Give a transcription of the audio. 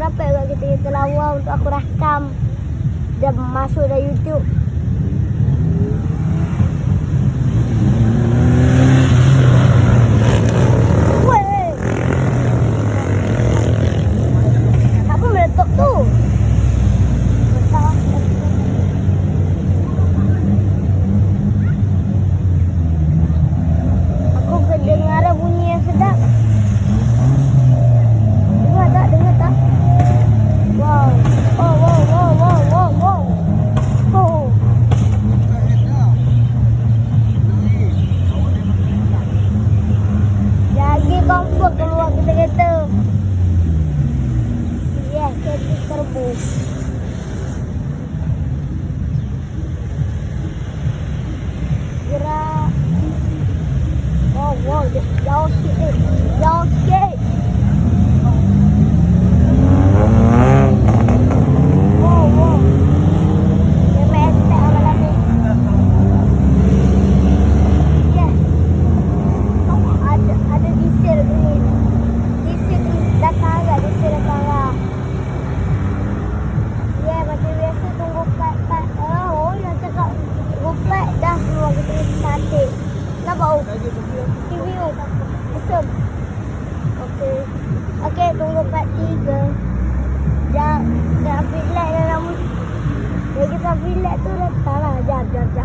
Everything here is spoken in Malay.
dapat juga kita lawa untuk aku rakam dan masuk dalam YouTube. Weh. Apa meletup tu? Aku kedengar bunyi yang sedap. Dengar tak? Wow. Oh. Lagi comfort keluar kereta. Ya, kereta terbus. Gerak. Wow, jauh sikit. Jauh sikit. Wow. Dia main attack orang ni. Ya. Ada diesel ni. Diesel ni datang agak, diesel datang agak. Ya, macam biasa tunggu pat. Oh, nak cakap tunggu pat dah keluar kita cantik. Nampak oh? TV oh. Besar. Okey, tunggu part 3. Dah ambil light dalam. Dia kita ambil light tu datang lah. Jap.